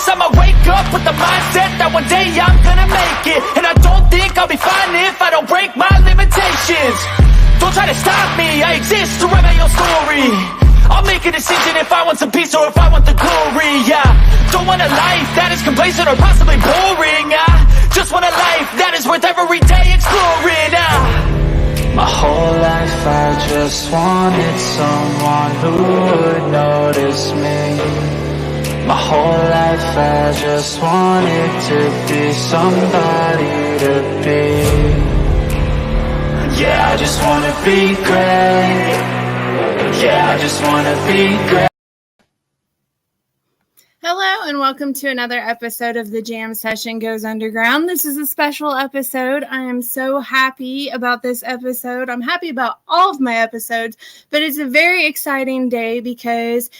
nights I'ma wake up with the mindset that one day I'm gonna make it. And I don't think I'll be fine if I don't break my limitations. Don't try to stop me, I exist to write my own story. I'll make a decision if I want some peace or if I want the glory, yeah. Don't want a life that is complacent or possibly boring, just want a life that is worth every day exploring, My whole life I just wanted someone who would notice me. My whole life I just wanted to be somebody to be. Yeah, I just wanna be great. Yeah, I just wanna be great. Hello and welcome to another episode of The Jam Session Goes Underground. This is a special episode. I am so happy about this episode. I'm happy about all of my episodes, but it's a very exciting day because,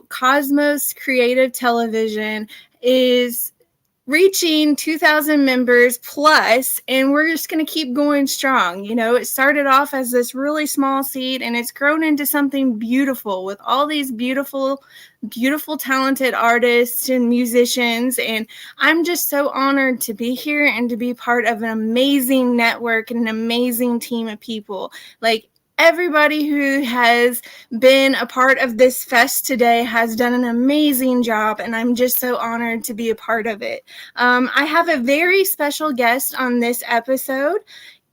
Cosmos Creative Television is reaching 2,000 members plus, and we're just going to keep going strong. It started off as this really small seed, and it's grown into something beautiful with all these beautiful, talented artists and musicians. And I'm just so honored to be here and to be part of an amazing network and an amazing team of people. Everybody who has been a part of this fest today has done an amazing job, and I'm just so honored to be a part of it. I have a very special guest on this episode,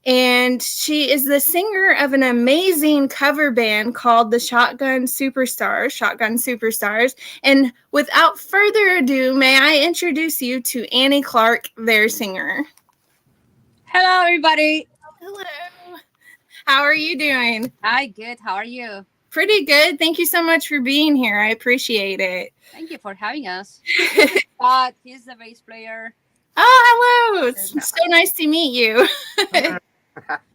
and she is the singer of an amazing cover band called the Shotgun Superstars. And without further ado, may I introduce you to Annie Clark, their singer. Hello, everybody. Hello. How are you doing? Hi, good. How are you? Pretty good. Thank you so much for being here. I appreciate it. Thank you for having us. He's the bass player. Oh, hello. It's so nice to meet you.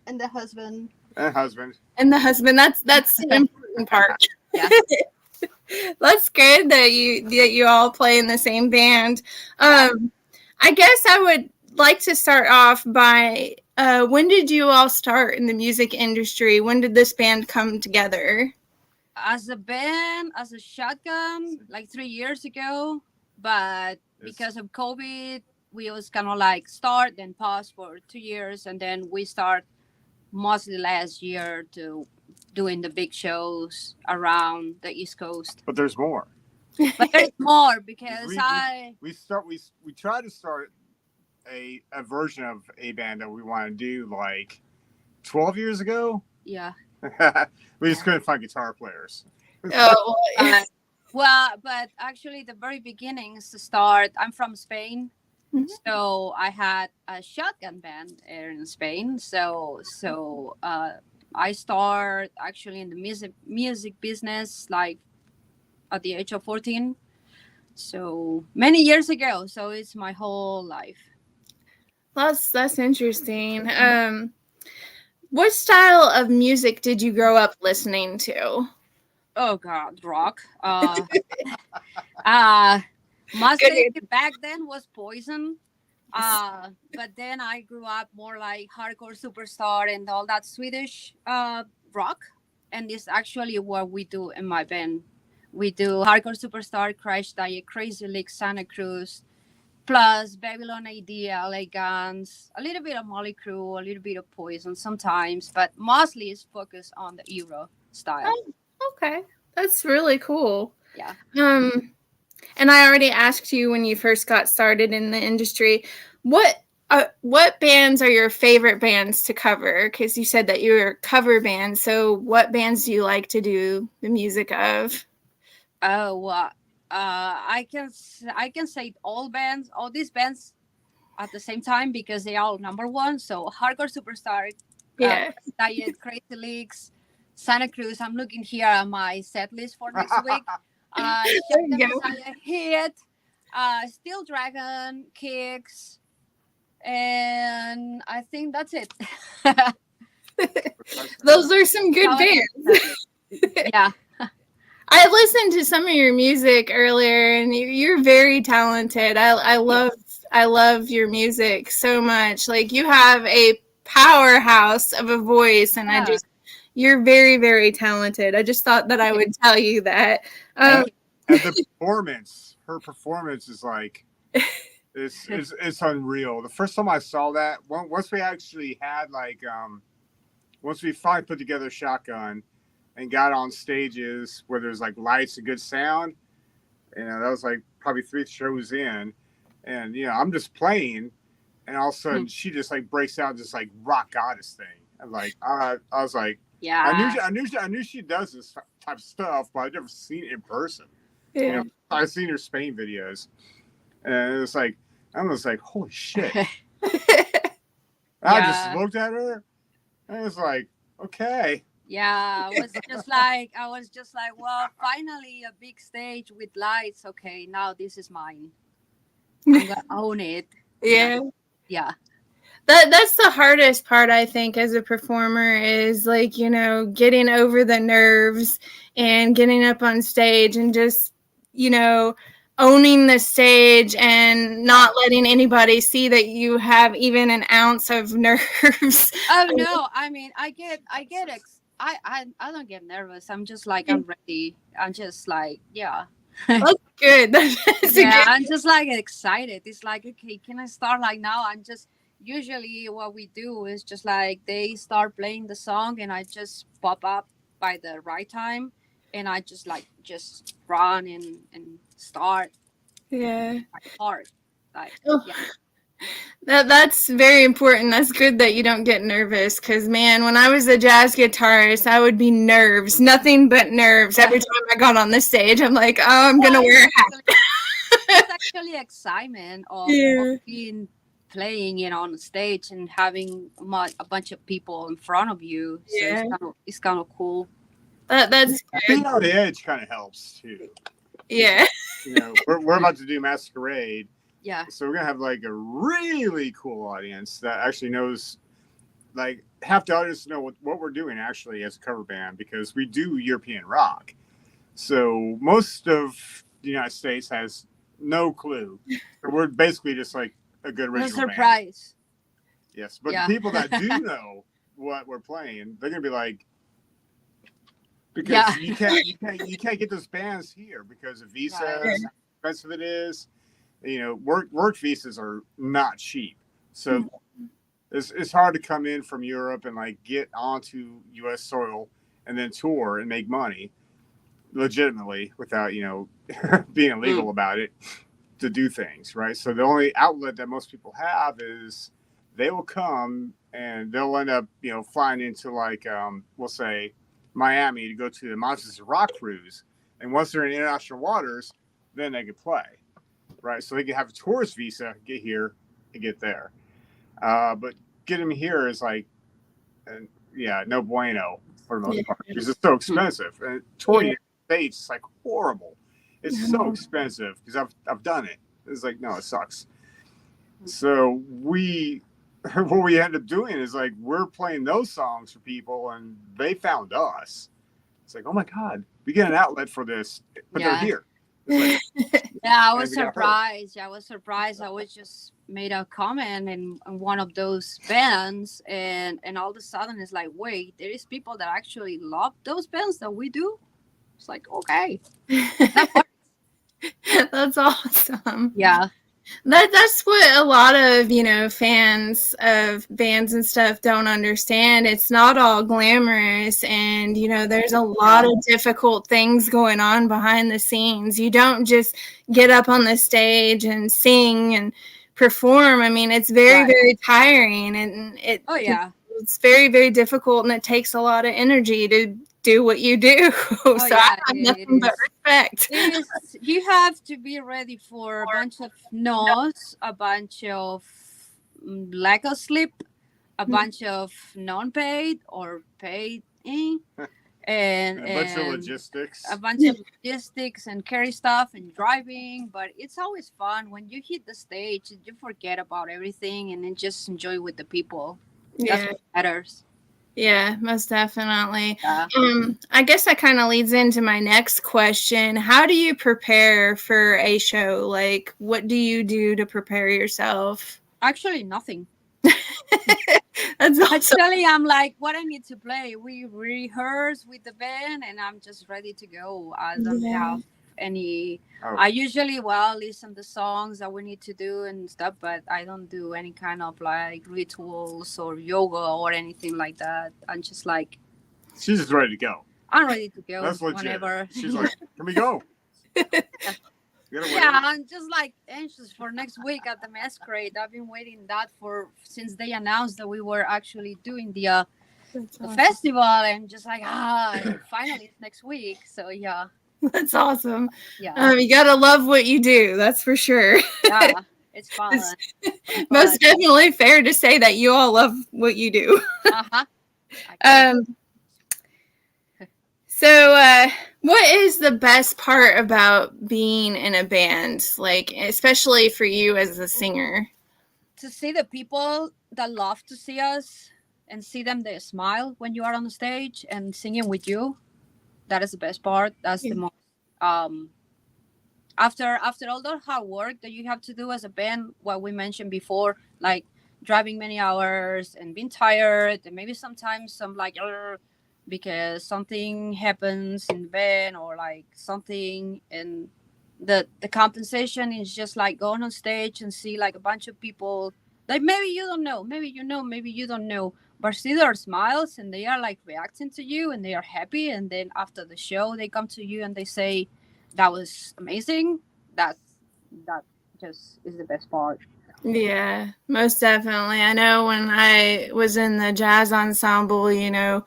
And the husband. And the husband. That's the important part. Yeah. That's good that you all play in the same band. I guess I would like to start off by when did you all start in the music industry? When did this band come together? As a band, as a Shotgun, 3 years ago. But because of COVID, we was kind of start, then pause for 2 years. And then we start mostly last year to doing the big shows around the East Coast. But there's more. But there's more because we try to start a version of a band that we want to do 12 years ago. Yeah. We just couldn't find guitar players. Oh, well, but actually the very beginnings to start, I'm from Spain. Mm-hmm. So I had a Shotgun band here in Spain. So I started actually in the music business at the age of 14. So many years ago. So it's my whole life. That's interesting. What style of music did you grow up listening to? Oh God, rock. Mostly back then was Poison. But then I grew up more like Hardcore Superstar and all that Swedish rock. And this is actually what we do in my band. We do Hardcore Superstar, Crash Diet, Crazy League, Santa Cruz, plus Babylon AD, LA Guns, a little bit of Molly Crew, a little bit of Poison sometimes, but mostly it's focused on the Euro style. Oh, okay. That's really cool. Yeah. And I already asked you when you first got started in the industry, what bands are your favorite bands to cover? Because you said that you're a cover band. So what bands do you like to do the music of? Oh, well, I can say all these bands at the same time because they are all number one. So Hardcore Superstar, Diet, Crazy Leagues, Santa Cruz. I'm looking here at my set list for next week. Hit, Steel Dragon, Kicks, and I think that's it. Those are some good bands. Yeah. I listened to some of your music earlier, and you're very talented. I love your music so much. You have a powerhouse of a voice, and you're very, very talented. I just thought that I would tell you that. And the performance her performance is like it's unreal. The first time I saw that, once we actually had like once we finally put together Shotgun and got on stages where there's like lights and good sound, that was like probably 3 shows in, and I'm just playing, and all of a sudden she just like breaks out this like rock goddess thing. And like I was like, Yeah. I knew she does this type of stuff, but I've never seen it in person. Yeah. I've seen her Spain videos, and it's like I was like, holy shit. I just looked at her, and it was like, okay. Yeah, I was just like, well, finally a big stage with lights. Okay, now this is mine. I'm gonna own it. Yeah. Yeah. That's the hardest part, I think, as a performer is like, getting over the nerves and getting up on stage and just, owning the stage and not letting anybody see that you have even an ounce of nerves. Oh no, I mean, I don't get nervous. I'm just like, I'm ready. I'm just like, yeah. That's good. I'm just like excited. It's like, okay, can I start like now? I'm just usually what we do is just like they start playing the song and I just pop up by the right time and I just run and start. Yeah. Hard. Like, That's very important. That's good that you don't get nervous because, man, when I was a jazz guitarist, I would be nerves, nothing but nerves. Every time I got on the stage, I'm like, oh, I'm going to wear a hat. It's actually excitement of being playing on the stage and having a bunch of people in front of you. So it's kind of cool. That's being on the edge kind of helps too. Yeah. We're about to do Masquerade. Yeah. So we're gonna have like a really cool audience that actually knows, like half the audience know what we're doing actually as a cover band because we do European rock. So most of the United States has no clue. So we're basically just like a good original surprise. Band. Yes, but the people that do know what we're playing, they're gonna be like, because you can't get those bands here because of visas, how expensive it is. Work visas are not cheap, so it's hard to come in from Europe and like get onto U.S. soil and then tour and make money legitimately without being illegal about it to do things right. So the only outlet that most people have is they will come and they'll end up flying into like we'll say Miami to go to the Monsters of Rock cruise, and once they're in international waters, then they can play. Right, so they can have a tourist visa, get here, and get there. But getting them here is like, no bueno for the most part because it's so expensive. And touring in the States is like horrible. It's so expensive because I've done it. It's like no, it sucks. So what we end up doing is like we're playing those songs for people, and they found us. It's like, oh my god, we get an outlet for this, but they're here. Like, I was surprised. I was just made a comment in one of those bands, and all of a sudden it's like, wait, there is people that actually love those bands that we do. It's like, okay, that's awesome. Yeah. That's what a lot of, fans of bands and stuff don't understand. It's not all glamorous and, there's a lot of difficult things going on behind the scenes. You don't just get up on the stage and sing and perform. I mean, it's very, very tiring and it's very, very difficult and it takes a lot of energy to do what you do. So I have nothing but respect. You have to be ready for a bunch of no's, a bunch of lack of sleep, a bunch of non-paid or paid, and a bunch of logistics. A bunch of logistics and carry stuff and driving. But it's always fun when you hit the stage. You forget about everything and then just enjoy with the people. That's what matters. Yeah, most definitely. Yeah. I guess that kind of leads into my next question. How do you prepare for a show? Like, what do you do to prepare yourself? Actually, nothing. That's awesome. Actually, I'm like, what I need to play. We rehearse with the band, and I'm just ready to go. I don't have any. Oh. I usually listen to songs that we need to do and stuff, but I don't do any kind of like rituals or yoga or anything like that. I'm just like, she's just ready to go. I'm ready to go. That's legit. Whenever. She's like, can we go? Yeah, I'm just like anxious for next week at the masquerade. I've been waiting that since they announced that we were actually doing the festival, and just like finally it's next week. So yeah, that's awesome. Yeah, you gotta love what you do. That's for sure. Yeah, it's fun. Most definitely fair to say that you all love what you do. So, what is the best part about being in a band, like especially for you as a singer? To see the people that love to see us and see them, they smile when you are on the stage and singing with you. That is the best part. That's the most. After all the hard work that you have to do as a band, what we mentioned before, like driving many hours and being tired, and maybe sometimes some like because something happens in the band or like something, and the compensation is just like going on stage and see like a bunch of people like maybe you don't know, maybe you know, maybe you don't know, but see their smiles and they are like reacting to you and they are happy, and then after the show they come to you and they say that was amazing. That just is the best part. Yeah, most definitely. I know when I was in the jazz ensemble, the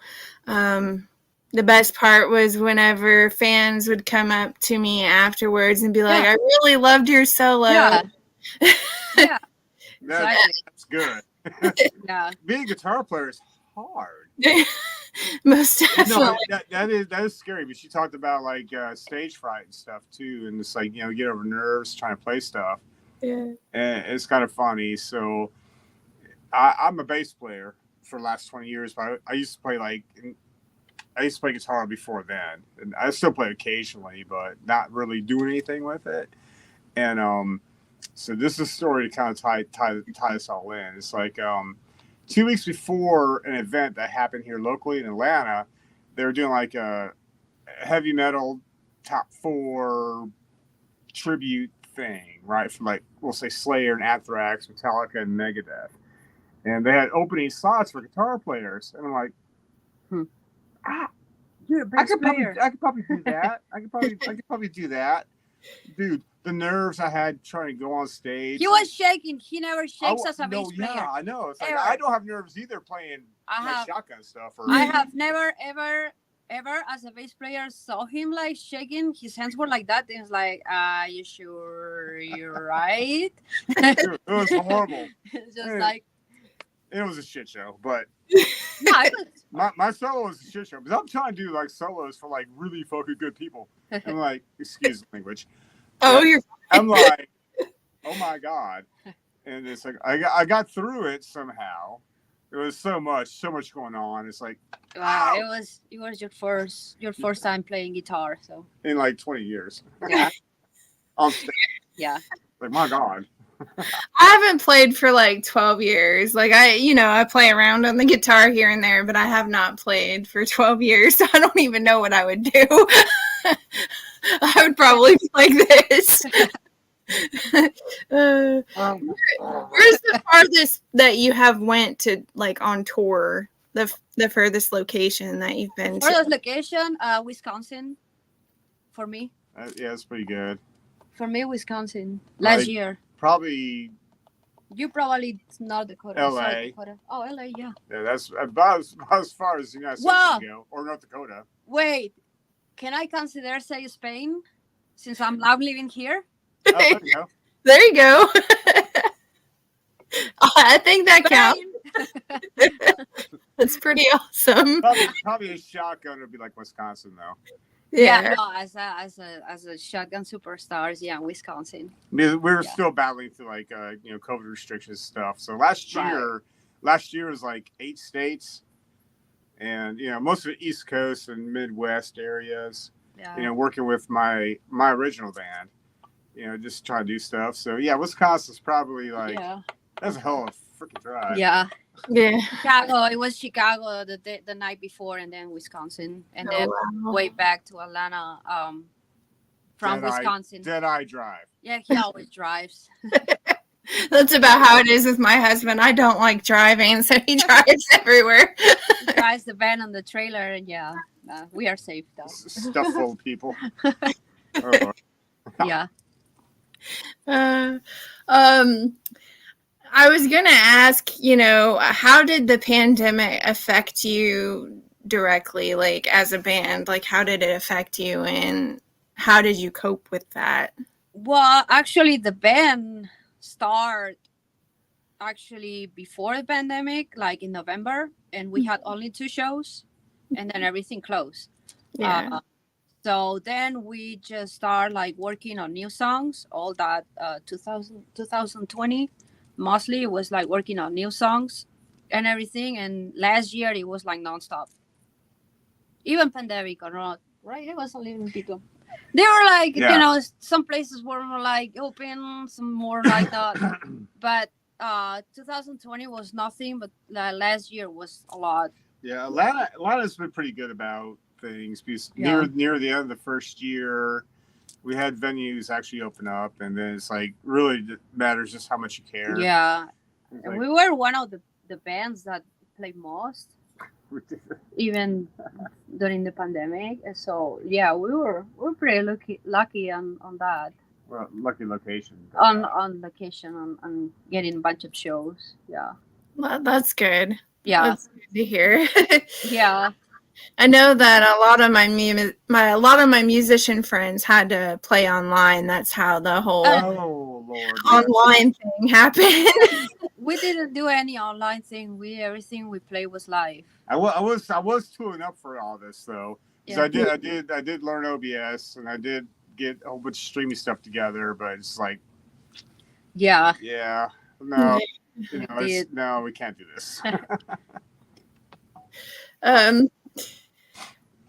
best part was whenever fans would come up to me afterwards and be like, I really loved your solo. Yeah. Yeah. That's good. Yeah. Being a guitar player is hard. Most definitely. That is scary. But she talked about like stage fright and stuff too, and it's like get over nerves trying to play stuff. Yeah, and it's kind of funny. So I'm a bass player for the last 20 years, but I used to play guitar before then, and I still play occasionally, but not really doing anything with it. And so this is a story to kind of tie this all in. It's like 2 weeks before an event that happened here locally in Atlanta, they were doing like a heavy metal top 4 tribute thing, right? From like, we'll say Slayer and Anthrax, Metallica and Megadeth. And they had opening slots for guitar players. And I'm like, you're a bass player. I could probably do that. I could probably do that. Dude, the nerves I had trying to go on stage. He was shaking. He never shakes as a bass player. Yeah, I know. It's like I don't have nerves either playing shotgun stuff. I have never ever as a bass player saw him like shaking. His hands were like that. And it's like, you sure you're right? It was horrible. It's just like it was a shit show, but no, my solo was a shit show because I'm trying to do like solos for like really fucking good people. I'm like, excuse the language. I'm like, oh my god, and it's like I got through it somehow. It was so much going on. It's like, wow, it was your first time playing guitar, so in like 20 years. Yeah. On stage. Yeah. Like my god. I haven't played for like 12 years. Like I play around on the guitar here and there, but I have not played for 12 years. So I don't even know what I would do. I would probably be like this. Where's the farthest that you have went to, like on tour? The furthest location that you've been to? Furthest location, Wisconsin. For me. Yeah, it's pretty good. For me, Wisconsin. Last year. Probably. You probably North Dakota. LA. South Dakota. Oh, LA, yeah. Yeah, that's about as far as the United States can go, or North Dakota. Wait, can I consider say Spain, since I'm now living here? Oh, there you go. There you go. I think that counts. That's pretty awesome. Probably a shotgun would be like Wisconsin, though. Yeah, no, as a shotgun superstars, yeah, Wisconsin. We were still battling through like COVID restrictions stuff. So last year was like 8 states, and most of the East Coast and Midwest areas. Yeah. Working with my original band, just trying to do stuff. So yeah, Wisconsin's probably like that's a hell of a freaking drive. Yeah. Yeah. Chicago. It was Chicago the night before, and then Wisconsin, and then way back to Atlanta. from Wisconsin. Dead-eye drive. Yeah, he always drives. That's about how it is with my husband. I don't like driving, so he drives everywhere. He drives the van on the trailer, and we are safe though. Stuff full of people. Oh. Yeah. I was gonna ask, how did the pandemic affect you directly, like as a band? Like, how did it affect you, and how did you cope with that? Well, actually, the band started actually before the pandemic, like in November, and we had only 2 shows, and then everything closed. Yeah. So then we just start like working on new songs. All that 2020, mostly it was like working on new songs and everything. And last year it was like nonstop. Even pandemic or not, right? It wasn't even people. They were like, some places were more like open, some more like that. But 2020 was nothing, but last year was a lot. Yeah, Atlanta's been pretty good about things because near the end of the first year, we had venues actually open up, and then it's like really matters just how much you care. Yeah, and we were one of the bands that played most, even during the pandemic. So yeah, we're pretty lucky on that. Well, lucky location. On location on getting a bunch of shows. Yeah. Well, that's good. Yeah. That's good to hear. Yeah. I know that a lot of my musician friends had to play online. That's how the whole online thing happened. We didn't do any online thing. Everything we played was live. I was tooling up for all this though. Yeah. I did learn OBS, and I did get a whole bunch of streaming stuff together, but it's like no, no, we can't do this.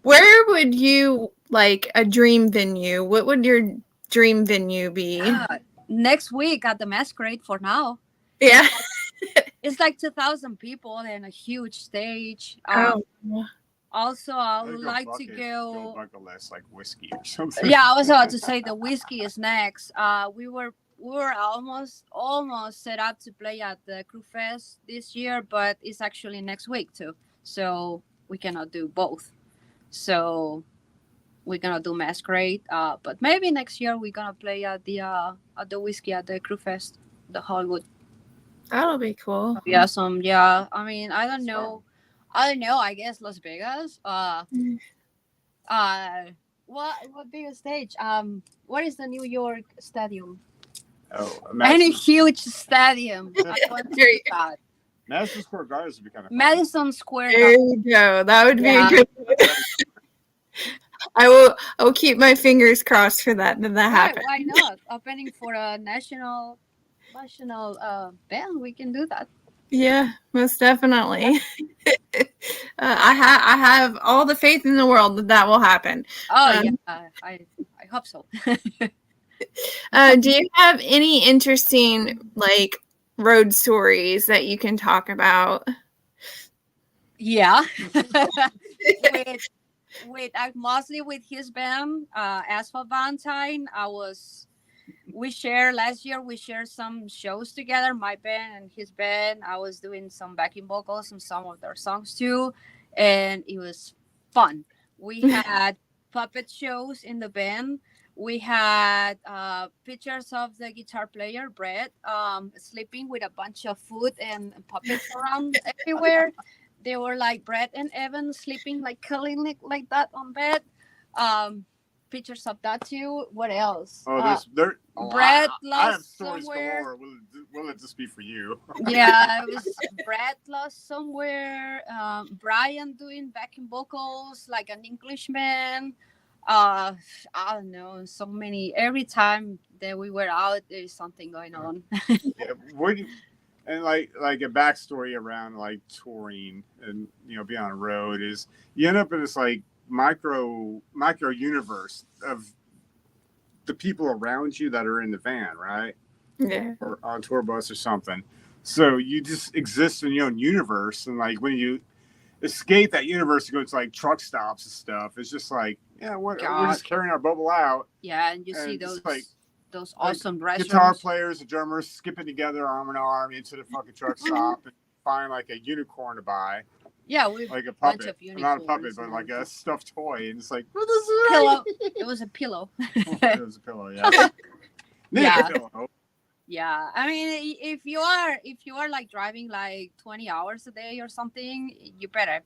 Where would you like a dream venue? What would your dream venue be? Next week at the Masquerade for now. Yeah. It's like 2,000 people and a huge stage. Also, I would like to go bucket list, like whiskey or something. Yeah, I was about to say the whiskey is next. We were almost set up to play at the Crew Fest this year, but it's actually next week too. So we cannot do both. So we're gonna do Masquerade. But maybe next year we're gonna play at the whiskey at the Crew Fest, the Hollywood. That'll be cool. Yeah, I mean, I don't know. I guess Las Vegas. What bigger stage? What is the New York Stadium? Any huge stadium. Madison Square Garden would be kind of fun. Madison Square Garden. There you go. That would be a good one. I will keep my fingers crossed for that happen. Why not? Opening for a national band, we can do that. Yeah, most definitely. I have all the faith in the world that will happen. Oh yeah, I hope so. Do you have any interesting like road stories that you can talk about? Yeah. with mostly with his band, Asphalt Valentine. Last year we shared some shows together, my band and his band. I was doing some backing vocals on some of their songs too, and it was fun. We had puppet shows in the band. We had pictures of the guitar player, Brett, sleeping with a bunch of food and puppets around everywhere. They were like Brett and Evan sleeping like curling like that on bed. Pictures of that too. What else? Brett lost somewhere. Will it just be for you? Yeah, it was Brett lost somewhere. Brian doing backing vocals like an Englishman. I don't know, so many. Every time that we were out, there's something going on. And like a backstory around like touring and being on the road is you end up in this like micro universe of the people around you that are in the van, right? Yeah. Or on tour bus or something. So you just exist in your own universe, and like when you escape that universe to go to like truck stops and stuff, it's just like Yeah, we're God. just carrying our bubble out. Yeah, and you And see it's those awesome restrooms. Guitar players and drummers skipping together arm in arm into the fucking truck stop and find like a unicorn to buy. Yeah, we like a bunch puppet, of unicorns. not a puppet, but like a stuffed toy, and it's like what is it? Pillow. It was a pillow. It was a pillow, yeah. Yeah. A pillow. Yeah, I mean, if you are like driving like 20 hours a day or something, you better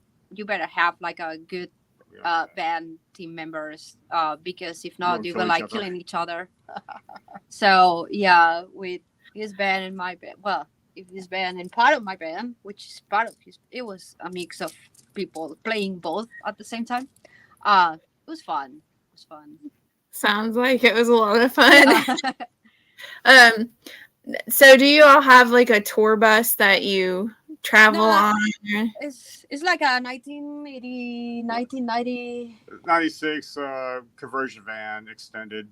have like a good band team members, because if not, you will like killing each other. So yeah, with his band and my band, well, if his band and part of my band, which is part of his, it was a mix of people playing both at the same time. It was fun. It was fun. Sounds like it was a lot of fun. Yeah. So do you all have like a tour bus that you travel on? It's like a 1990 96 conversion van extended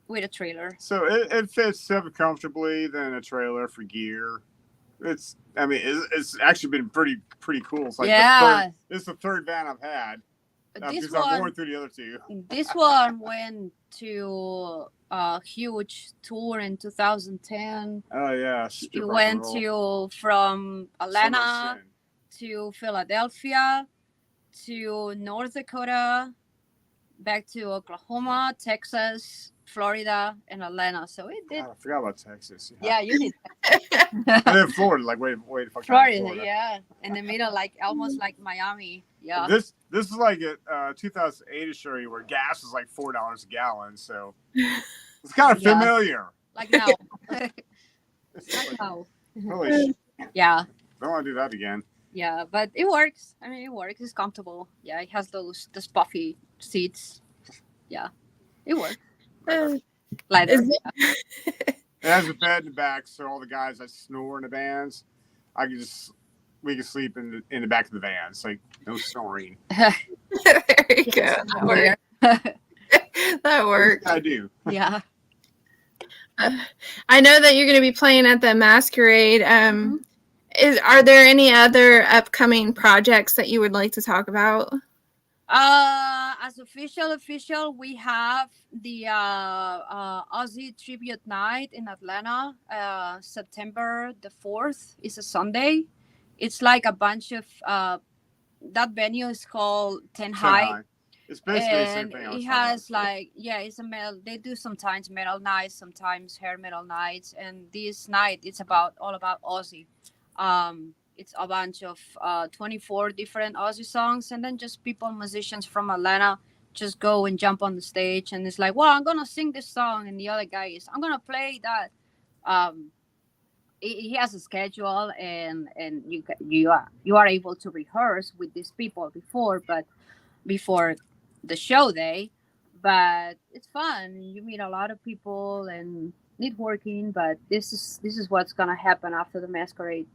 with a trailer. So it fits seven comfortably than a trailer for gear. It's actually been pretty cool. It's like it's the third van I've had. Because I'm going through the other two. This one went to a huge tour in 2010. Oh yeah, it went from Atlanta to Philadelphia to North Dakota, back to Oklahoma, Texas, Florida, and Atlanta. So it did. I forgot about Texas. Yeah, you did. And then Florida, like way fucking Florida, yeah, in the middle, like almost like Miami. Yeah. This is like a 2008 show where gas is like $4 a gallon, so it's kind of familiar. Like now. Like now. Holy shit. Yeah. Don't want to do that again. Yeah, but it works. I mean, it works. It's comfortable. Yeah, it has those puffy seats. Yeah, it works. Leather. It has a bed in the back, so all the guys that snore in the vans, we can sleep in the back of the van. It's like no snoring. There you go. That works. I do. Yeah. I know that you're going to be playing at the Masquerade. Are there any other upcoming projects that you would like to talk about? As official, we have the Aussie Tribute Night in Atlanta. September the 4th is a Sunday. It's like a bunch of that venue is called 10 High. It's basically the same thing. It has like it's a metal. They do sometimes metal nights, sometimes hair metal nights, and this night it's all about Aussie. It's a bunch of 24 different Aussie songs, and then just musicians from Atlanta just go and jump on the stage, and it's like, well, I'm gonna sing this song, and the other guy is, I'm gonna play that. He has a schedule, and you are able to rehearse with these people before the show day, but it's fun. You meet a lot of people and networking, but this is what's gonna happen after the Masquerade.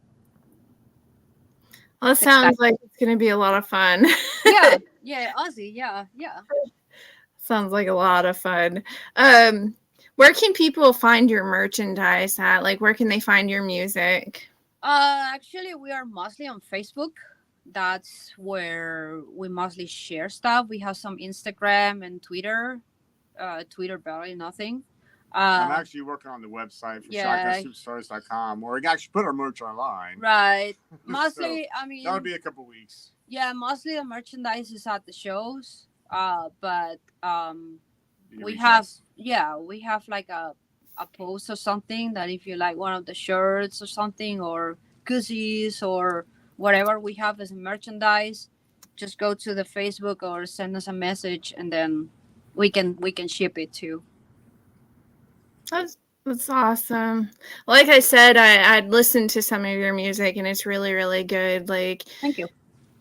Well, it sounds like it's going to be a lot of fun. Yeah, Aussie, yeah. Sounds like a lot of fun. Where can people find your merchandise at? Like, where can they find your music? Actually, we are mostly on Facebook. That's where we mostly share stuff. We have some Instagram and Twitter. Twitter, barely nothing. I'm actually working on the website for shotgunsuperstars.com, where we can actually put our merch online. Right. Mostly, so that would be a couple weeks. Yeah, mostly the merchandise is at the shows. But we have like a post or something that if you like one of the shirts or something, or koozies or whatever we have as merchandise, just go to the Facebook or send us a message, and then we can ship it too. That's awesome. Like I said, I'd listened to some of your music, and it's really, really good. Like, thank you.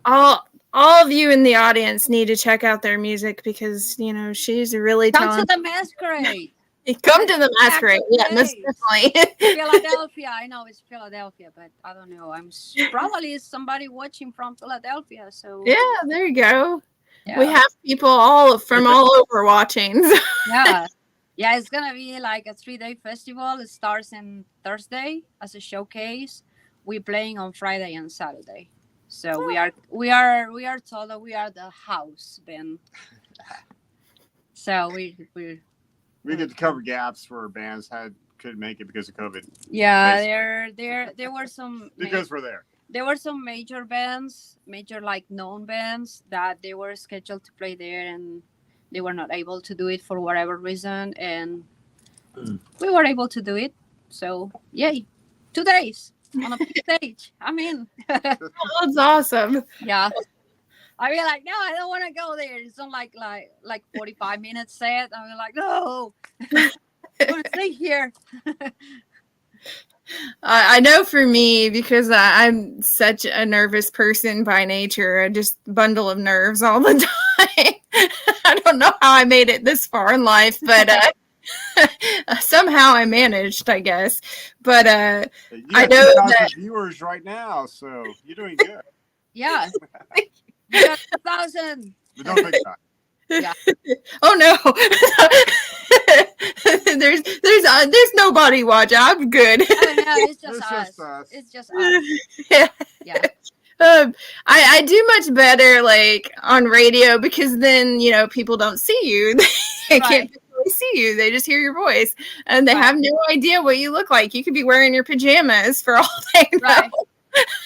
All of you in the audience need to check out their music, because she's really talented. Come to the Masquerade. Come to the Masquerade. Yeah, most definitely. Philadelphia. I know it's Philadelphia, but I don't know. I'm probably somebody watching from Philadelphia. So yeah, there you go. Yeah. We have people from all over watching. Yeah, it's gonna be like a 3-day festival. It starts on Thursday as a showcase. We're playing on Friday and Saturday. So we are told that we are the house band. So we get to cover gaps where bands couldn't make it because of COVID. Yeah, there were some because we're there. There were some major bands, like known bands that they were scheduled to play there, and they were not able to do it for whatever reason, and we were able to do it. So yay, 2 days on a big stage. I mean, that's awesome. Yeah. I mean, like, no, I don't want to go there. It's on like 45 minutes set. I mean, like, no, I want to stay here. I know for me, because I'm such a nervous person by nature, just bundle of nerves all the time. I don't know how I made it this far in life, but somehow I managed, I guess. But I know that viewers right now, so you're doing good. Yeah. You got 1,000. But don't think about it. Yeah. Oh no. there's nobody watching. I'm good. Oh, no, it's just us. It's just us. Yeah. I do much better like on radio, because then people don't see you. They can't really see you. They just hear your voice, and they have no idea what you look like. You could be wearing your pajamas for all they know.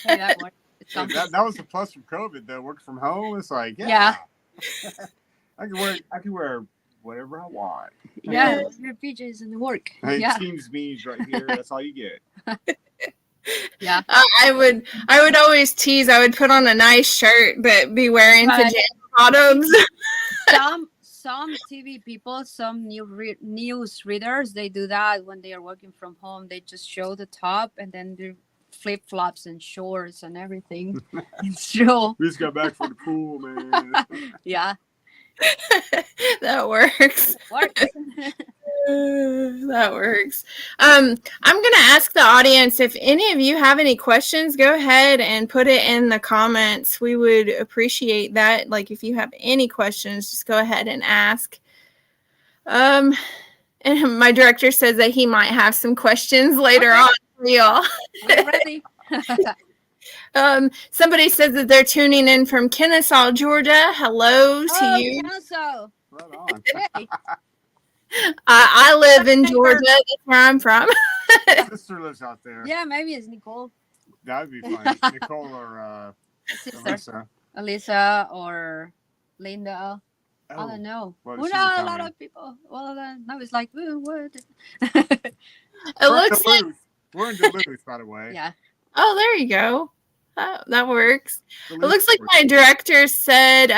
Right. Hey, that was the plus from COVID, though. Working from home, it's like I can wear whatever I want. Yeah, your PJs in the work. Hey, Teams means right here. That's all you get. Yeah. I would always tease. I would put on a nice shirt, but be wearing pajama bottoms. Some TV people, some news readers, they do that when they are working from home. They just show the top and then do flip-flops and shorts and everything. It's true. We just got back from the pool, man. Yeah. That works. That works. I'm gonna ask the audience if any of you have any questions. Go ahead and put it in the comments. We would appreciate that. Like, if you have any questions, just go ahead and ask. And my director says that he might have some questions later on for y'all. I'm ready. Somebody says that they're tuning in from Kennesaw, Georgia. Hello to you. Kennesaw. Right on. Hey. I live in Georgia. That's where I'm from. My sister lives out there. Yeah, maybe it's Nicole. That would be fun. Nicole or Alyssa or Linda. I don't know. Well, we know a lot of people. Well, now it's like, what? It looks like we're in Duluth, by the way. Yeah. Oh, there you go. That works. It looks like my director said,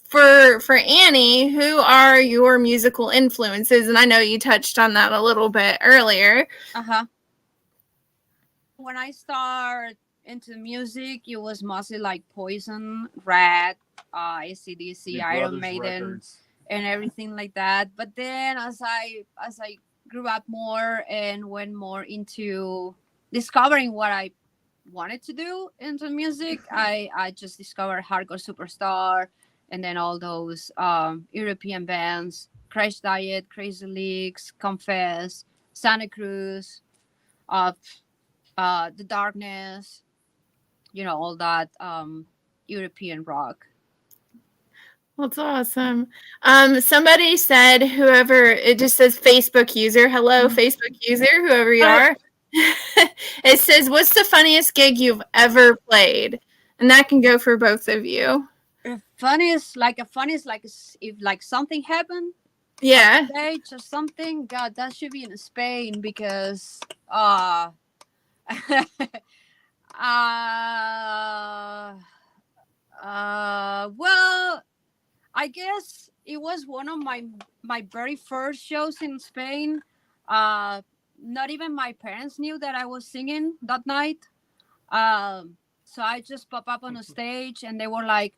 for Annie, who are your musical influences? And I know you touched on that a little bit earlier. When I started into music, it was mostly like Poison, Rat, AC/DC, Iron Maiden, records, and everything like that. But then as I grew up more and went more into discovering what I wanted to do into music, I just discovered Hardcore Superstar, and then all those European bands, Crash Diet, Crazy Leaks, Confess, Santa Cruz, The Darkness, all that European rock. That's awesome. Somebody said, it just says Facebook user. Hello, Facebook user, whoever you are. It says, what's the funniest gig you've ever played? And that can go for both of you. Funniest if like something happened. Yeah. Stage or something. God, that should be in Spain, because well, I guess it was one of my very first shows in Spain. Not even my parents knew that I was singing that night. So I just pop up on a stage and they were like,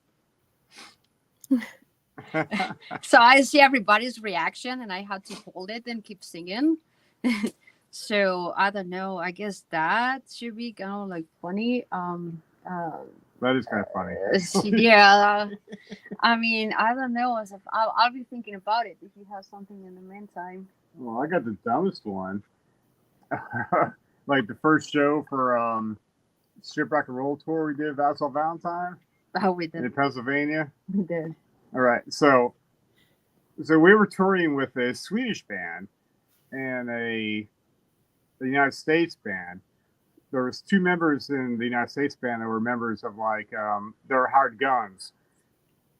so I see everybody's reaction and I had to hold it and keep singing. So I don't know. I guess that should be kind of like funny. That is kind of funny. Yeah. I mean, I don't know. I'll be thinking about it if you have something in the meantime. Well, I got the dumbest one. Like the first show for Strip Rock and Roll tour we did, Vassal Valentine. Oh, we did. In Pennsylvania. We did. All right. So So we were touring with a Swedish band and a United States band. There was 2 members in the United States band that were members of like they were hired guns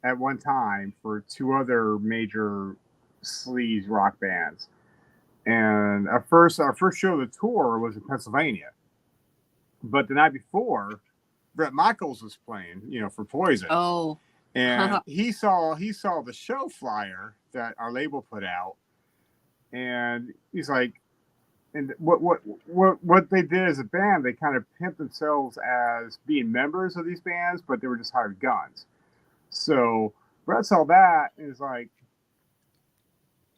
at one time for 2 other major sleaze rock bands. And our first show of the tour was in Pennsylvania. But the night before, Bret Michaels was playing, for Poison. Oh. And he saw the show flyer that our label put out, and he's like, and what they did as a band, they kind of pimped themselves as being members of these bands, but they were just hired guns. So Brett saw that and is like,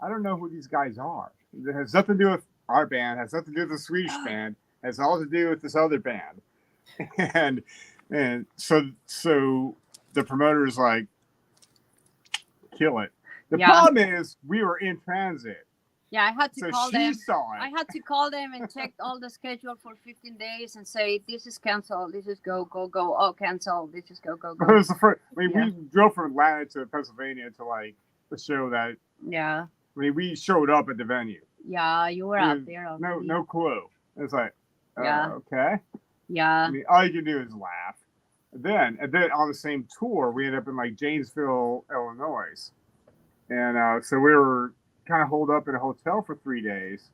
I don't know who these guys are. It has nothing to do with our band, has nothing to do with the Swedish band, has all to do with this other band. And so the promoter is like, kill it. The problem is we were in transit. Yeah, I had to call them. Saw it. I had to call them and check all the schedule for 15 days and say, this is canceled, this is go. Oh, cancel, this is go. It was the first, we drove from Atlanta to Pennsylvania to like the show that. Yeah. We showed up at the venue. Yeah, you were out there already. No clue. It's like, okay. Yeah. All you can do is laugh. And then on the same tour, we ended up in like Janesville, Illinois. And so we were kind of holed up in a hotel for 3 days.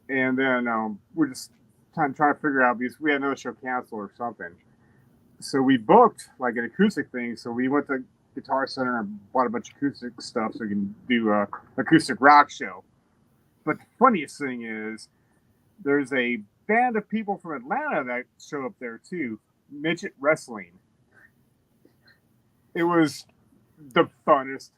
And then we're just trying to figure out, because we had another show canceled or something. So we booked like an acoustic thing. So we went to Guitar Center and bought a bunch of acoustic stuff so we can do a acoustic rock show. But the funniest thing is there's a band of people from Atlanta that show up there too, Midget Wrestling. It was the funnest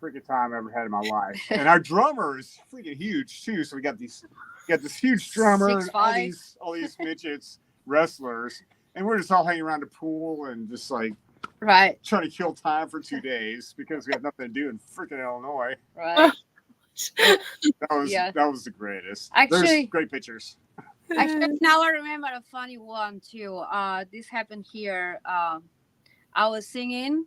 freaking time I ever had in my life. And our drummer is freaking huge too. So we got this huge drummer and all these midgets wrestlers, and we're just all hanging around the pool and just like trying to kill time for 2 days because we had nothing to do in freaking Illinois. Right. That was the greatest. Actually, there's great pictures. Actually, now I remember a funny one too. This happened here. I was singing.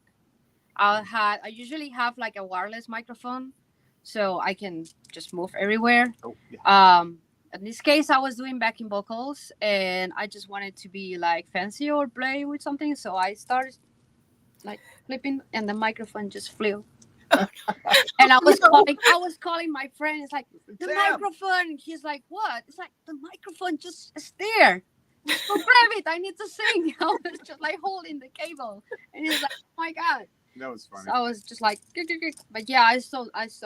I usually have like a wireless microphone, so I can just move everywhere. Oh, yeah. In this case, I was doing backing vocals, and I just wanted to be like fancy or play with something, so I started like flipping, and the microphone just flew. And I was calling my friend. It's like, the microphone. And he's like, what? It's like, the microphone just is there. Just go grab it. I need to sing. I was just like holding the cable, and he's like, oh my god. That was funny. So I was just like, but yeah, I saw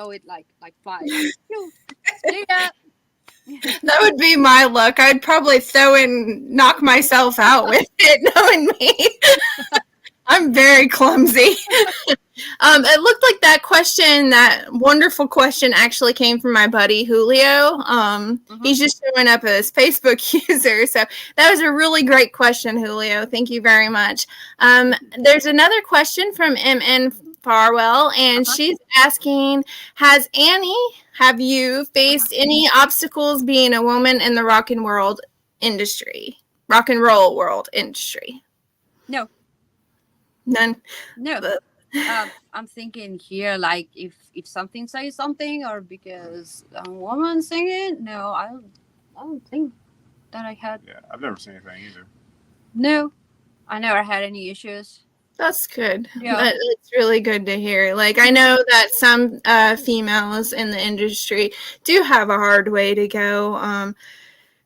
it like fly. Yeah. That would be my luck. I'd probably knock myself out with it, knowing me. I'm very clumsy. It looked like that wonderful question actually came from my buddy Julio. He's just showing up as Facebook user. So that was a really great question, Julio. Thank you very much. There's another question from MN Farwell, and she's asking, have you faced any obstacles being a woman in the rock and roll world industry? No. None? No. I'm thinking here, like, if something says something, or because a woman singing, no, I don't think that I had. Yeah, I've never seen anything either. No, I never had any issues. That's good. Yeah. It's really good to hear. Like, I know that some females in the industry do have a hard way to go.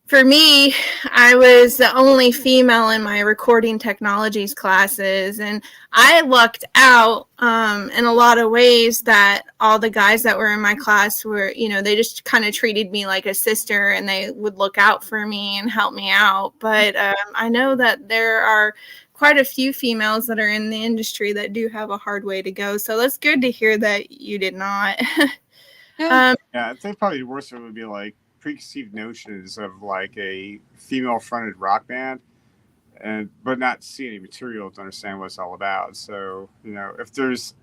For me, I was the only female in my recording technologies classes, and I lucked out in a lot of ways that all the guys that were in my class were, they just kind of treated me like a sister, and they would look out for me and help me out. But I know that there are quite a few females that are in the industry that do have a hard way to go. So that's good to hear that you did not. Yeah, I think probably the worst of it would be like preconceived notions of like a female fronted rock band, but not see any material to understand what it's all about. So if there's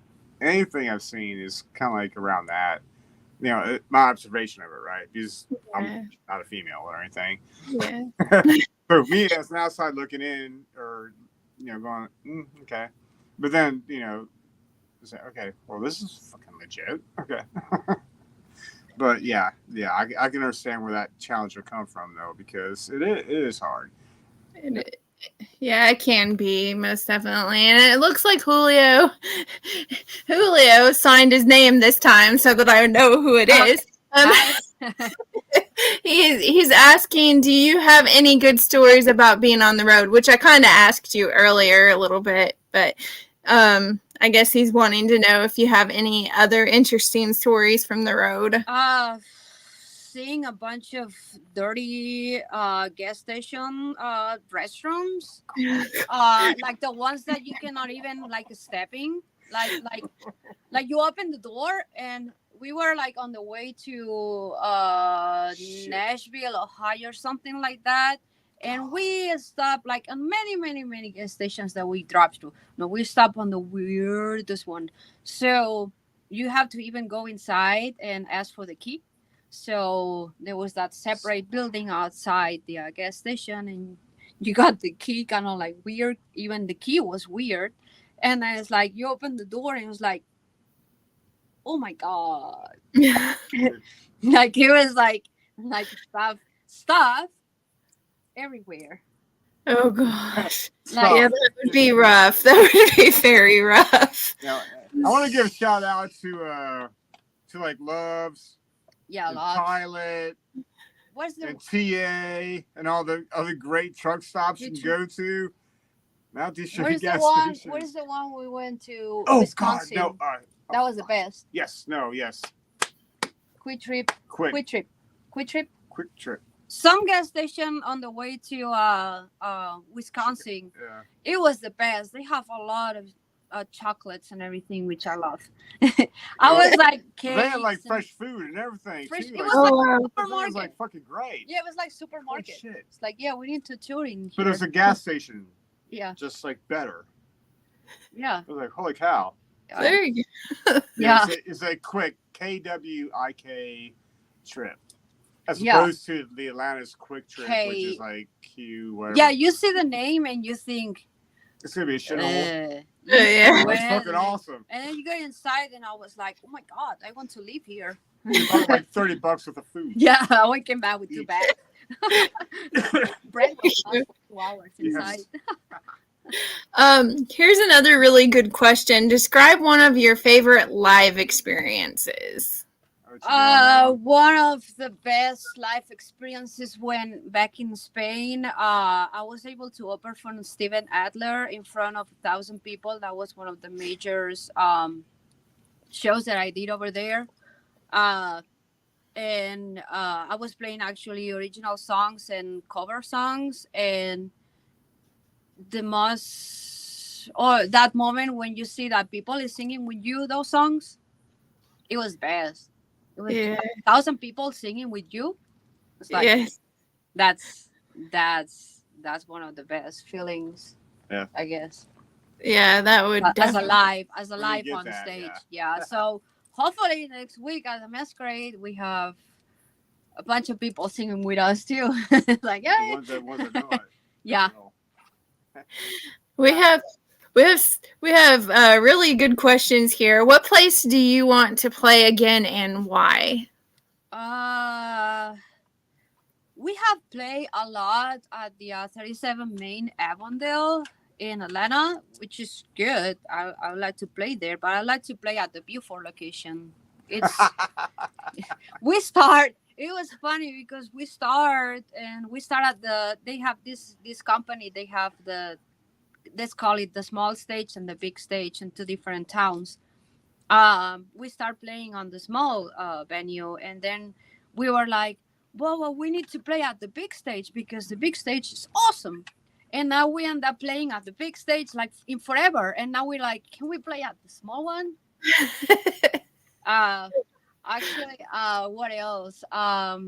anything I've seen is kind of like around that, my observation of it, right? Because I'm not a female or anything. So me as an outside looking in, or going, okay, but then It's like, okay, well, this is fucking legit. Okay. But yeah, I can understand where that challenge will come from, though, because it is hard. Yeah, it can be, most definitely. And it looks like Julio signed his name this time so that I know who it is. He's asking, do you have any good stories about being on the road? Which I kind of asked you earlier a little bit, but I guess he's wanting to know if you have any other interesting stories from the road. Seeing a bunch of dirty gas station restrooms, like the ones that you cannot even like stepping, like you open the door, and we were like on the way to Nashville, Ohio, or something like that. And we stopped like on many gas stations that we dropped to. No, we stopped on the weirdest one. So you have to even go inside and ask for the key. So there was that separate building outside the gas station, and you got the key kind of like weird. Even the key was weird. And then it's like you open the door and it was like, oh my God. Like it was like stuff everywhere. Oh gosh. Yeah, that would be rough. That would be very rough. Now, I want to give a shout out to like Love's, Love's, Pilot, and TA, and all the other great truck stops you can go to. Mount Detroit gas station. What is the one we went to? Oh Wisconsin? God, no! That was the best. Yes. Quick Trip. Quick Trip. Some gas station on the way to Wisconsin. Yeah. It was the best. They have a lot of chocolates and everything, which I love. I was like, they had like fresh food and everything. Too. It was like a supermarket. It was like fucking great. Yeah, it was like supermarket. Oh, shit. It's like, yeah, we need to tour in here. But it was a gas station. Yeah. Just like better. Yeah. I was like, holy cow. There you go. Yeah. It's a quick KWIK trip. As opposed to the Atlanta's Quick Trip, which is like Q, whatever. Yeah, you see the name and you think it's gonna be a shithole. Yeah. It's fucking awesome. And then you go inside and I was like, oh my God, I want to live here. You bought like $30 worth of food. Yeah, I came back with 2 bags. Breakfast for 2 hours inside. Yes. Here's another really good question. Describe one of your favorite live experiences. One of the best life experiences when back in Spain, I was able to open for Steven Adler in front of 1,000 people. That was one of the major shows that I did over there. And I was playing actually original songs and cover songs. And that moment when you see that people is singing with you those songs, it was best. It was 1,000 people singing with you. It's like, that's one of the best feelings. Yeah, I guess. Yeah, that would as a live on stage. Yeah. So hopefully next week at the Masquerade we have a bunch of people singing with us too. Like the ones that know it. Yeah. We have really good questions here. What place do you want to play again and why? We have played a lot at the 37 Main Avondale in Atlanta, which is good. I would like to play there, but I like to play at the Beaufort location. It was funny because we start at they have this company, they have let's call it the small stage and the big stage in 2 different towns. We start playing on the small venue, and then we were like, well, we need to play at the big stage because the big stage is awesome. And now we end up playing at the big stage like in forever. And now we're like, can we play at the small one? Actually, what else? I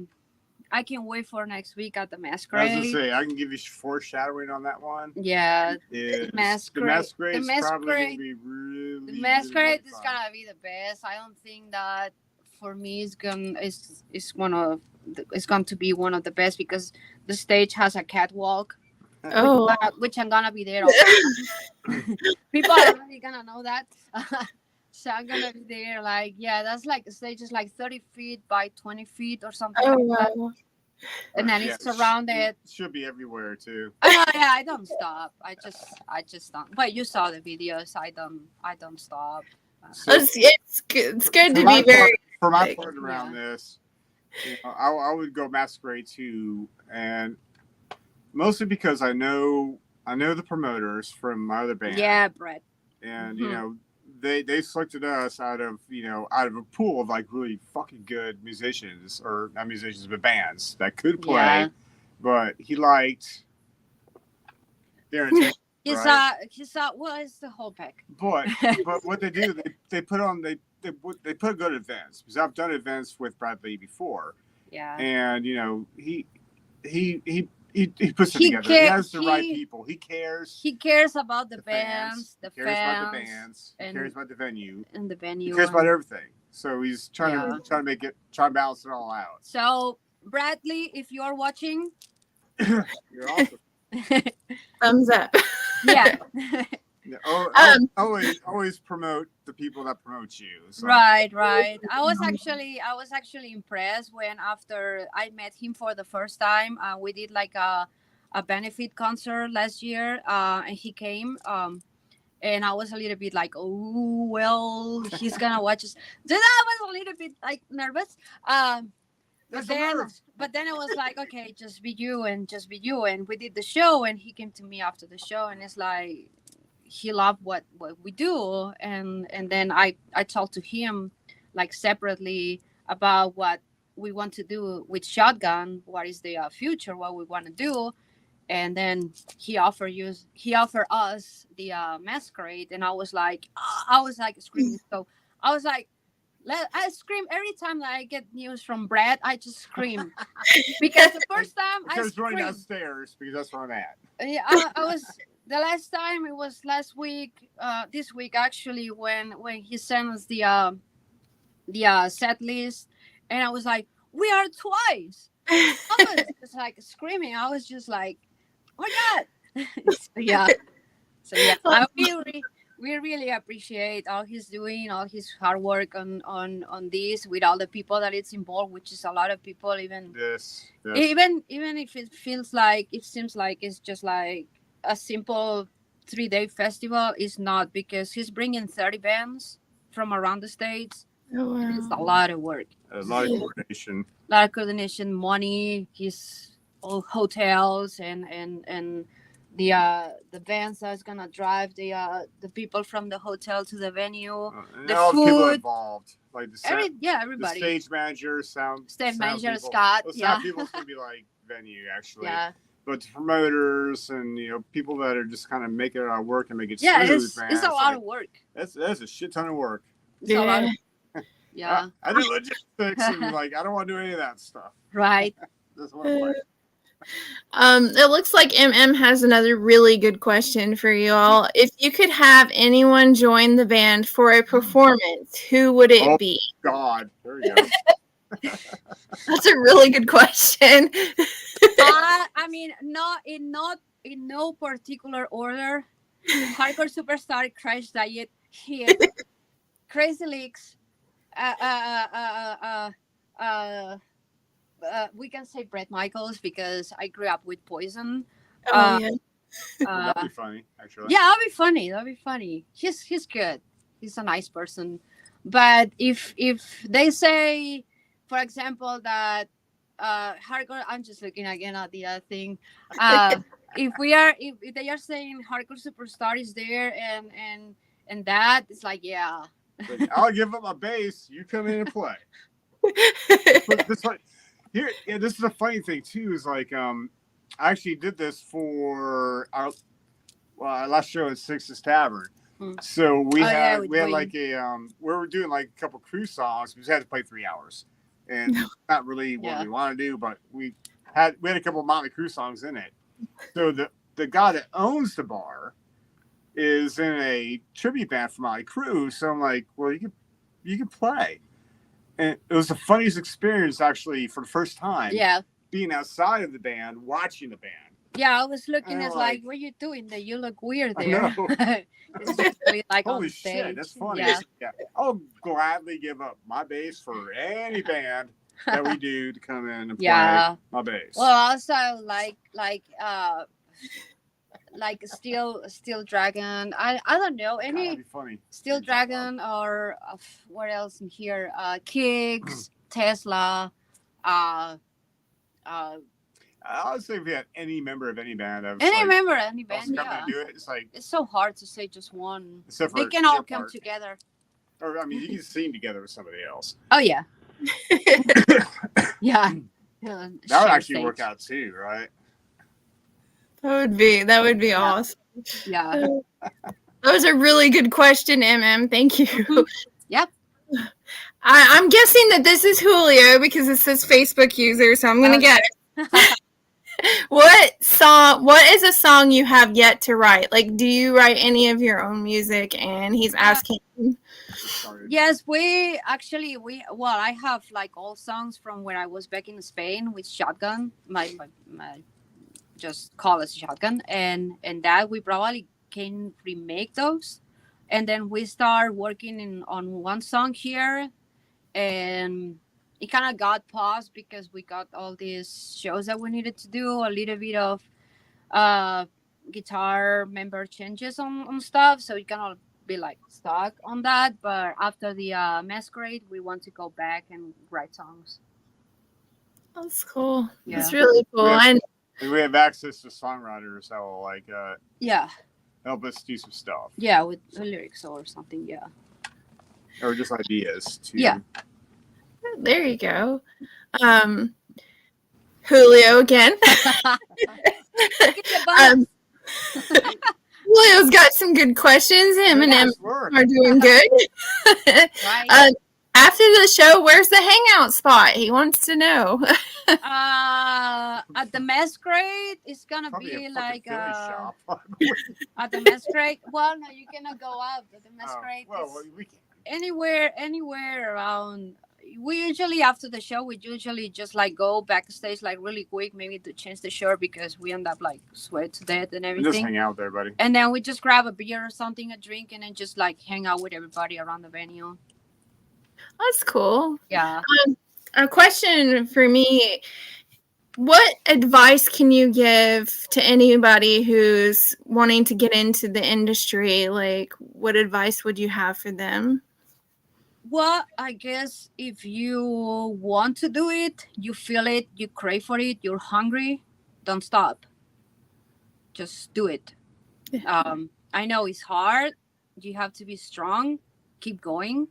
can't wait for next week at the Masquerade. I was gonna say, I can give you foreshadowing on that one. Yeah. The Masquerade is probably gonna be really. The Masquerade really is gonna be the best. I don't think that for me it's going to be one of the best because the stage has a catwalk. Which I'm gonna be there. People are already gonna know that. So I'm gonna be there. Like, yeah, that's like the stage is like 30 feet by 20 feet or something Oh like that. wow. And then Yeah, it's surrounded. it should be everywhere too. Oh yeah, I don't stop. I just don't. But you saw the videos. I don't stop. So It's good for to my be very part, for my big. part around Yeah. this, I would go Masquerade too, and mostly because I know the promoters from my other band. Yeah, Brett. And Mhm. they selected us out of a pool of like really fucking good musicians, or not musicians but bands that could play, Yeah. but he liked their intention, right? He's well, it's the whole pack. But what they do, they put on they put good events, because I've done events with Bradley before, Yeah. and he puts it together. He has the right people. He cares. He cares about the fans. bands, the He cares fans, about the bands. He cares about the venue. and the venue. He cares about everything. So he's trying Yeah. to balance it all out. So Bradley, if you're watching, You're awesome. thumbs up. yeah. Yeah, always promote the people that promote you. So. Right. I was actually impressed when after I met him for the first time. We did like a benefit concert last year, and he came. And I was a little bit like, oh well, he's gonna watch us. Then I was a little bit like nervous. But then it was like, okay, just be you. And we did the show, and he came to me after the show, and it's like he loved what we do, and then I talked to him like separately about what we want to do with Shotgun, what is the future, what we want to do. And then he offered us the Masquerade, and I was like screaming. So I was like, I scream every time that I get news from Brad. I just scream because the first time I was running screamed. Downstairs because that's where I'm at. Yeah, I was the last time, it was last week, this week actually, when he sent us the set list, and I was like, we are twice. I was just like screaming. I was just like, oh my god. So yeah, we really appreciate all he's doing, all his hard work on this, with all the people that it's involved, which is a lot of people. Even if it seems like it's just like a simple 3-day festival, is not, because he's bringing 30 bands from around the states. Oh, wow. It's a lot of work, a lot of coordination, money, his hotels, and the vans that's gonna drive the people from the hotel to the venue, the all food, the people involved, like everybody, the stage manager, sound manager, people. Scott. Well, sound people's gonna be like venue actually. Yeah. But the promoters and people that are just kind of making it all work and make it Yeah, smooth, man. it's a lot of work. That's a shit ton of work. It's a lot of, yeah. I do logistics and I don't want to do any of that stuff. Right. Just want to play. It looks like MM has another really good question for you all. If you could have anyone join the band for a performance, who would it be? God, there you go. That's a really good question. I mean, not in no particular order. Hardcore Superstar, Crash Diet, Hit, Crazy Leaks, we can say Bret Michaels, because I grew up with Poison. That'd be funny, actually. Yeah, that'd be funny. He's good. He's a nice person. But if they say, for example, that hardcore, I'm just looking again at the other thing. If they are saying Hardcore Superstar is there, and that, it's like, yeah. I'll give up my bass. You come in and play. This is a funny thing too. Is like, I actually did this for our last show at Six's Tavern. So we had like we were doing like a couple cruise songs. We just had to play 3 hours, and not really what we want to do, but we had a couple of Motley Crue songs in it. So the guy that owns the bar is in a tribute band for Motley Crue. So I'm like, well, you can play. And it was the funniest experience, actually, for the first time. Yeah. Being outside of the band, watching the band. Yeah, I was looking. And It's like, what are you doing there? You look weird I there. know. It's usually like on Holy the stage. shit, that's funny. Yeah. Yeah. I'll gladly give up my bass for any band that we do to come in and play my bass. Well, also like Steel Dragon. I don't know God, any that'd be funny. Steel Dragon or what else in here? Kicks, Tesla. Uh, I would say if we had any member of any band, any band, band, come yeah. and do it. It's like It's so hard to say just one. except They for can all your come part. together. Or I mean, you can sing together with somebody else. Oh yeah. Yeah. That would actually work out too, right? That would be awesome. Yeah. That was a really good question, MM. Thank you. Yep. I'm guessing that this is Julio because it says Facebook user, so I'm gonna guess. What is a song you have yet to write? Like, do you write any of your own music? And he's asking. Yes, I have like all songs from when I was back in Spain with Shotgun, my just call it Shotgun, and that we probably can remake those, and then we start working on one song here, and it kind of got paused because we got all these shows that we needed to do, a little bit of guitar member changes on stuff, so it kind of be like stuck on that. But after the Masquerade, we want to go back and write songs. That's cool. Yeah. That's really cool. We have access to songwriters that will like help us do some stuff. Yeah, with lyrics or something. Yeah. Or just ideas too. Yeah. There you go. Julio again. Julio's got some good questions. Him and Em are doing good. Right. After the show, where's the hangout spot? He wants to know. At the Masquerade, it's gonna Probably be a like shop. at the Masquerade. Well, no, you cannot go out at the Masquerade. We can. Anywhere around. We usually after the show, we usually just like go backstage like really quick, maybe to change the shirt because we end up like sweat to death and everything. Just hang out there, buddy. And then we just grab a beer or something, a drink, and then just like hang out with everybody around the venue. That's cool. Yeah. A question for me. What advice can you give to anybody who's wanting to get into the industry? Like, what advice would you have for them? Well, I guess if you want to do it, you feel it, you crave for it, you're hungry, don't stop. Just do it. I know it's hard. You have to be strong. Keep going.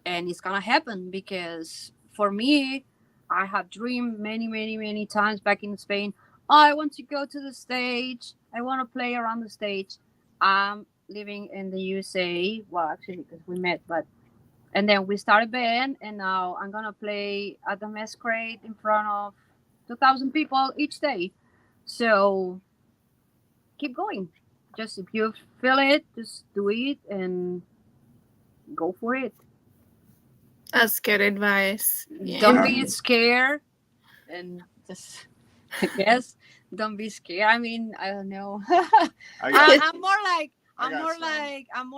And it's going to happen because for me, I have dreamed many times back in Spain. Oh, I want to go to the stage. I want to play around the stage. I'm living in the USA. Well, actually, because we met, and then we started a band, and now I'm gonna play at the Masquerade in front of 2,000 people each day. So keep going. Just if you feel it, just do it and go for it. That's good advice. Yeah. Don't be scared, and just I guess don't be scared. I mean, I don't know. I'm more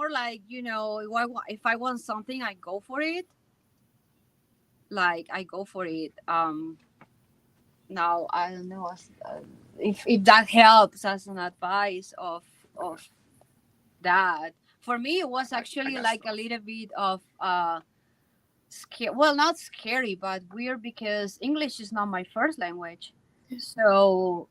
like, you know, if I want something, I go for it. Like I go for it. Now I don't know if that helps as an advice of that. For me, it was actually like a little bit of well, not scary, but weird because English is not my first language. So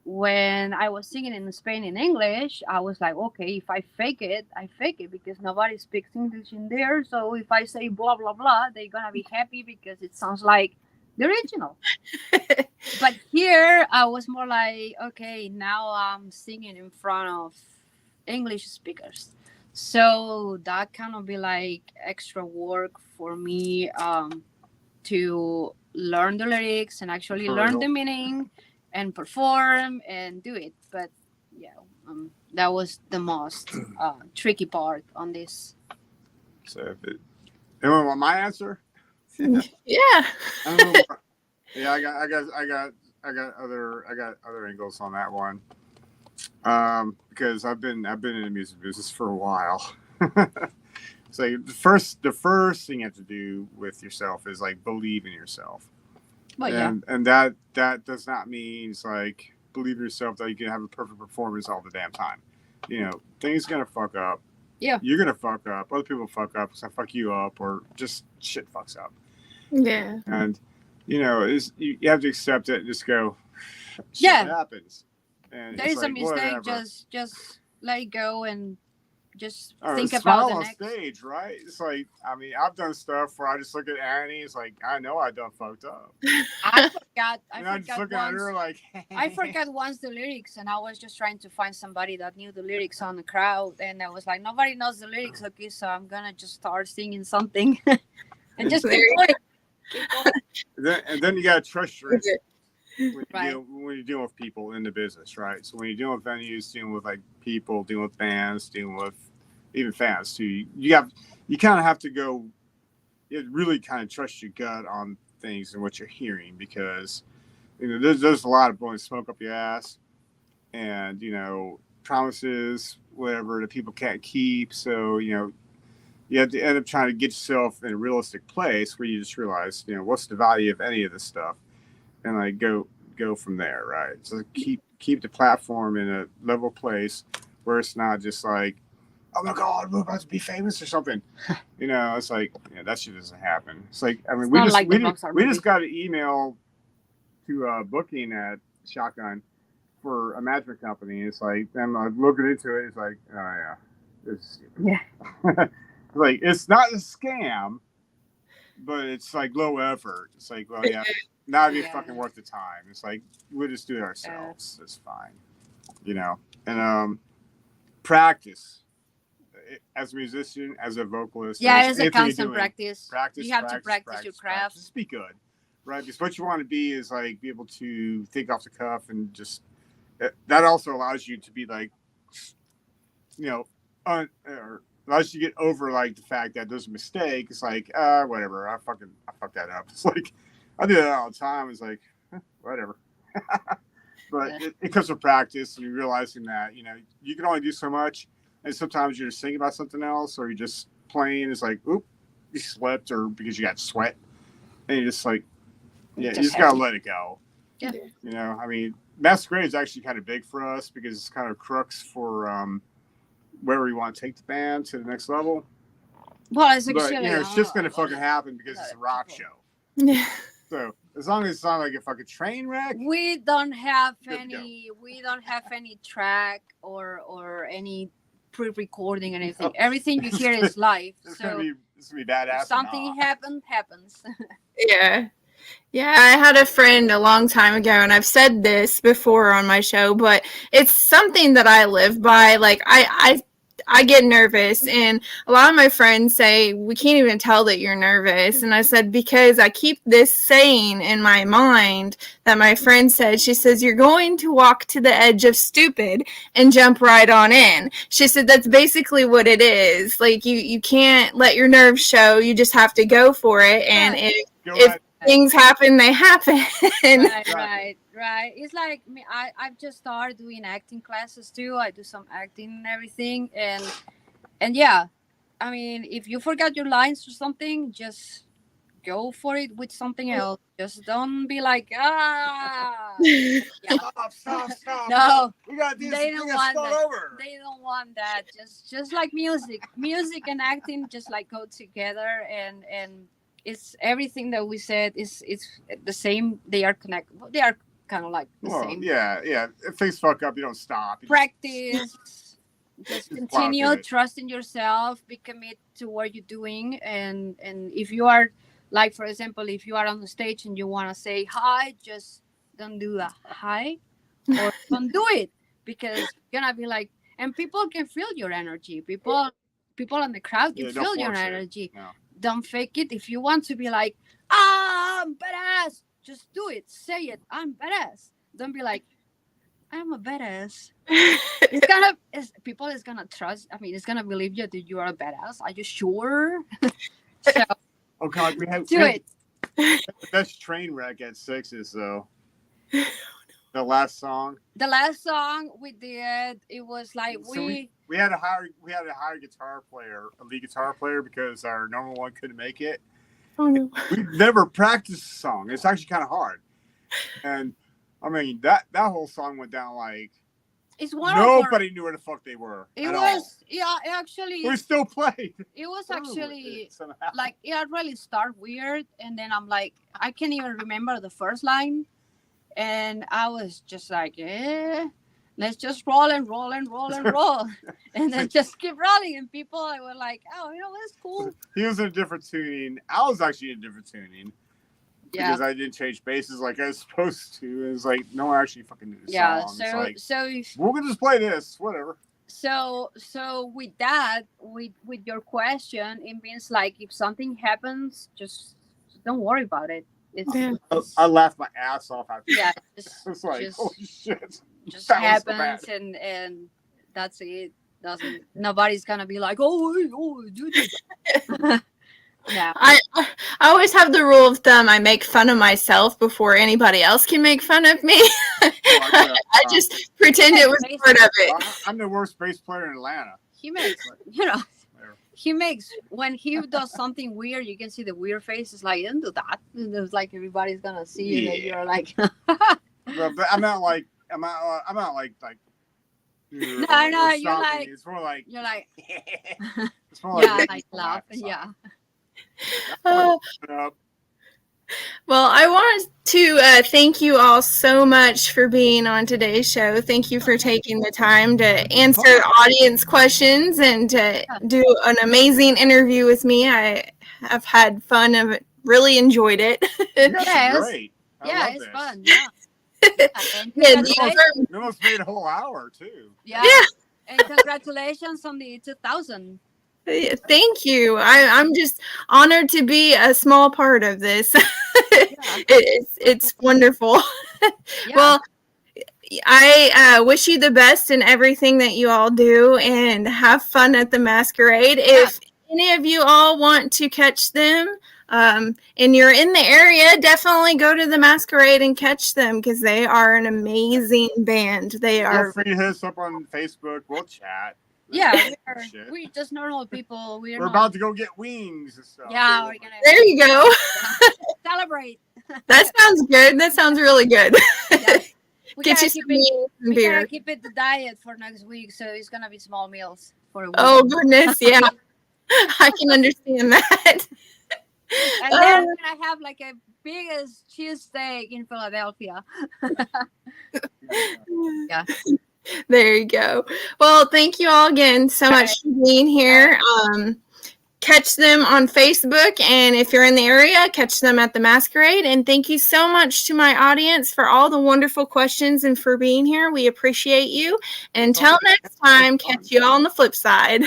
when I was singing in Spain in English, I was like, okay, if I fake it, I fake it because nobody speaks English in there. So if I say blah, blah, blah, they're going to be happy because it sounds like the original. But here I was more like, okay, now I'm singing in front of English speakers. So that kind of be like extra work for me to learn the lyrics and actually learn the meaning and perform and do it. But yeah, that was the most tricky part on this. So anyone want my answer? Yeah. Yeah, I got other angles on that one. Because I've been in the music business for a while. So the first thing you have to do with yourself is like believe in yourself. Well, and that does not mean it's like believe in yourself that you can have a perfect performance all the damn time. Things gonna fuck up. Yeah. You're gonna fuck up. Other people fuck up. So fuck you up, or just shit fucks up. Yeah. And you have to accept it and just go. Shit happens. And there is like, a mistake. Whatever. Just let it go and just Or think smile about the on next. stage, right? It's like, I mean, I've done stuff where I just look at Annie. It's like, I know I done fucked up. I forgot. I just look at her like. I forgot once the lyrics, and I was just trying to find somebody that knew the lyrics on the crowd, and I was like, nobody knows the lyrics, okay, so I'm gonna just start singing something, and just keep going. And then you gotta trust your instinct. Right. When you're dealing with people in the business, right? So when you're dealing with venues, dealing with like people, dealing with bands, dealing with even fans too, you kind of have to go. You really kind of trust your gut on things and what you're hearing, because there's a lot of blowing smoke up your ass, and promises, whatever, that people can't keep. So you have to end up trying to get yourself in a realistic place where you just realize what's the value of any of this stuff. And like go from there, right? So keep the platform in a level place where it's not just like, oh my God, we're about to be famous or something. It's like that shit doesn't happen. It's like, I mean, we just got an email to booking at Shotgun for a management company. It's like them looking into it. It's like, oh yeah, it's like it's not a scam, but it's like low effort. It's like, well, yeah. Not even fucking worth the time. It's like we'll just do it ourselves. It's fine, And practice as a musician, as a vocalist. Yeah, it's a constant practice. You have to practice your craft. Just be good, right? Because what you want to be is like be able to think off the cuff, and just that also allows you to be like, or allows you to get over like the fact that there's a mistake. It's like whatever. I fucked that up. It's like. I do that all the time. It's like, whatever. But it comes from practice, and you're realizing that, you can only do so much. And sometimes you're just thinking about something else, or you're just playing. It's like, oop, you slipped, or because you got sweat. And you're just like, you just got to let it go. Yeah. I mean, Masquerade is actually kind of big for us because it's kind of crux for where we want to take the band to the next level. Well, it's it's just going to fucking happen because it's a rock show. Yeah. So as long as it's not like a fucking train wreck, we don't have any track or any pre-recording or anything. Everything you hear is live. It's gonna be badass. If something happens. Yeah. Yeah, I had a friend a long time ago, and I've said this before on my show, but it's something that I live by. Like I get nervous, and a lot of my friends say, we can't even tell that you're nervous. And I said, because I keep this saying in my mind that my friend said. She says, you're going to walk to the edge of stupid and jump right on in. She said, that's basically what it is. Like, you can't let your nerves show. You just have to go for it. And if things happen, they happen. Right. It's like me. I've just started doing acting classes too. I do some acting and everything, and yeah, I mean, if you forgot your lines or something, just go for it with something else. Just don't be like Stop. No, we got this. They don't want that. Over. They don't want that. Just like music and acting, just like go together, and it's everything that we said is the same. They are connected. They are kind of like the same. Yeah. If things fuck up, you don't stop. Practice. Just continue trusting yourself. Be committed to what you're doing, and if you are, like, for example, if you are on the stage and you want to say hi, just don't do that hi, or don't do it, because you're gonna be like, and people can feel your energy. People in the crowd can feel your energy. No. Don't fake it. If you want to be like, I'm badass, just do it. Say it. I'm badass. Don't be like, I'm a badass. People is gonna trust. I mean, it's gonna believe you that you are a badass. Are you sure? So, oh God, we have it. The best train wreck at Sixes though. The last song. The last song we did, it was like So we had to hire a guitar player, a lead guitar player, because our normal one couldn't make it. Oh no. We've never practiced the song. It's actually kind of hard. And I mean that whole song went down like it's one nobody knew where the fuck they were. It was actually we still played. It was actually like it really started weird, and then I'm like, I can't even remember the first line, and I was just like, let's just roll and roll and roll and roll, and then just keep rolling, and people were like, oh, that's cool. He was in a different tuning. I was actually in a different tuning. Yeah. Because I didn't change bases like I was supposed to. It was like no one actually fucking knew the song. So we're gonna just play this, whatever. So with that, with your question, it means like if something happens, just don't worry about it. I laughed my ass off after. Yeah, it's like holy shit. Just happens so and that's it. Nobody's gonna be like, oh, do this. Yeah, I always have the rule of thumb. I make fun of myself before anybody else can make fun of me. I just pretend it was part of it. I'm the worst bass player in Atlanta. He makes, when he does something weird, you can see the weird faces. Like, don't do that. It's like everybody's gonna see you, and you're like. But I'm not like. No, you're like. It's more like. You're like. It's more like. Like laughing. Yeah. Well, I want to thank you all so much for being on today's show. Thank you for taking the time to answer audience questions and to do an amazing interview with me. I have had fun and really enjoyed it. Yeah, great. It's fun. Yeah. We almost made a whole hour too. Yeah. And congratulations on the 2000. Thank you. I'm just honored to be a small part of this. It's wonderful. Yeah. Well, I wish you the best in everything that you all do, and have fun at the masquerade. If any of you all want to catch them and you're in the area, definitely go to the masquerade and catch them, because they are an amazing band. They are. Feel free to hit us up on Facebook. We'll chat. Yeah, we're just normal people. We're about to go get wings and stuff. Yeah, we're gonna. There you go. Celebrate. That sounds good. That sounds really good. Yeah. Get you some beer. We gotta keep it the diet for next week, so it's gonna be small meals for a week. Oh goodness, yeah. I can understand that. And then we're gonna have like a biggest cheesesteak in Philadelphia. Yeah. There you go. Well, thank you all again so much for being here. Catch them on Facebook, and if you're in the area, catch them at the masquerade. And thank you so much to my audience for all the wonderful questions and for being here. We appreciate you. Until next time, catch you all on the flip side.